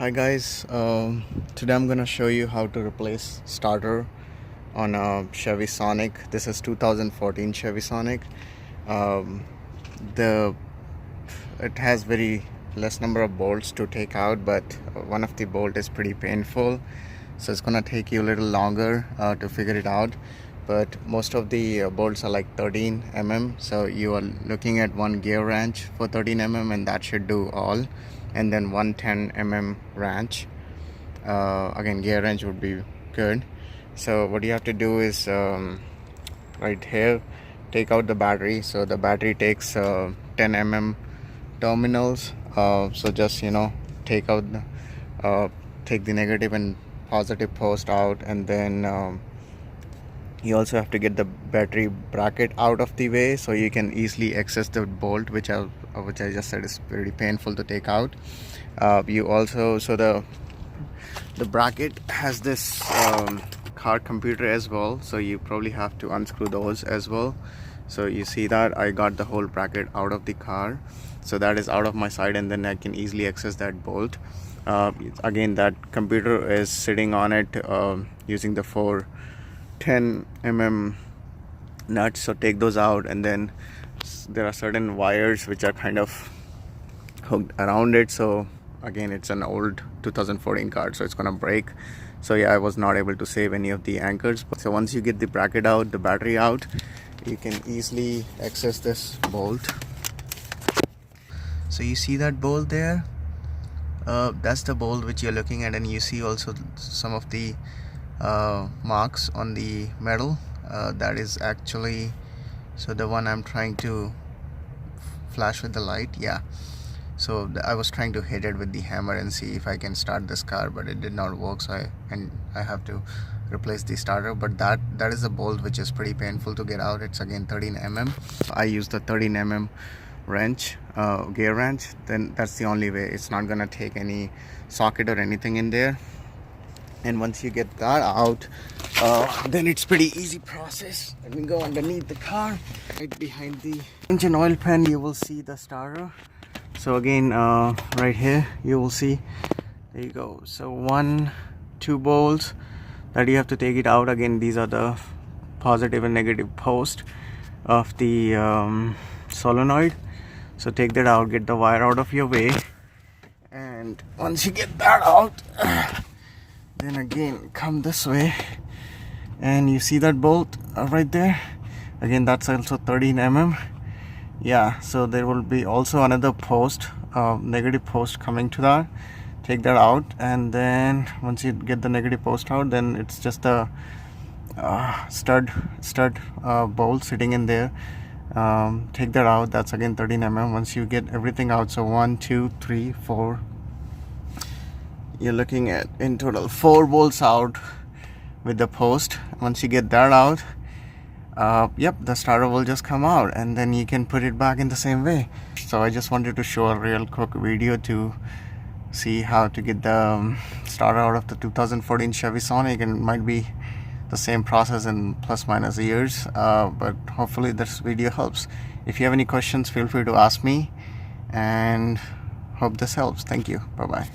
Hi guys, today I'm gonna show you how to replace starter on a Chevy Sonic. This is 2014 Chevy Sonic. Um, the it has very less number of bolts to take out, but one of the bolt is pretty painful, so it's gonna take you a little longer to figure it out. But most of the bolts are like 13 mm, so you are looking at one gear wrench for 13 mm, and that should do all. And then 110 mm wrench. Again, gear wrench would be good. So what you have to do is right here, take out the battery. So the battery takes 10 mm terminals. So just take out take the negative and positive post out, and then you also have to get the battery bracket out of the way so you can easily access the bolt, which I just said is pretty painful to take out. You also, so the bracket has this car computer as well, so you probably have to unscrew those as well. So you see that I got the whole bracket out of the car, so that is out of my sight, and then I can easily access that bolt. Again, that computer is sitting on it using the 10 mm nuts, so take those out, and then there are certain wires which are kind of hooked around it. So again, it's an old 2014 car, so it's gonna break. So yeah, I was not able to save any of the anchors. So once you get the bracket out, the battery out, you can easily access this bolt. So you see that bolt there, that's the bolt which you're looking at, and you see also some of the marks on the metal. That is actually, so the one I'm trying to flash with the light, yeah. So I was trying to hit it with the hammer and see if I can start this car, but it did not work, so I have to replace the starter. But that is a bolt which is pretty painful to get out. It's again 13 mm. I use the 13 mm wrench, gear wrench. Then that's the only way. It's not gonna take any socket or anything in there. And once you get that out, then it's pretty easy process. Let me go underneath the car. Right behind the engine oil pan, you will see the starter. So again, right here you will see, there you go. So 2 bolts that you have to take it out. Again, these are the positive and negative post of the solenoid. So take that out, get the wire out of your way, and once you get that out, then again come this way, and you see that bolt right there. Again, that's also 13 mm. Yeah, so there will be also another post, negative post coming to that. Take that out, and then once you get the negative post out, then it's just a stud bolt sitting in there. Take that out. That's again 13 mm. Once you get everything out, so 1 2 3 4, you're looking at in total 4 bolts out with the post. Once you get that out, yep, the starter will just come out, and then you can put it back in the same way. So I just wanted to show a real quick video to see how to get the starter out of the 2014 Chevy Sonic, and it might be the same process in plus minus years, but hopefully this video helps. If you have any questions, feel free to ask me, and hope this helps. Thank you. Bye bye.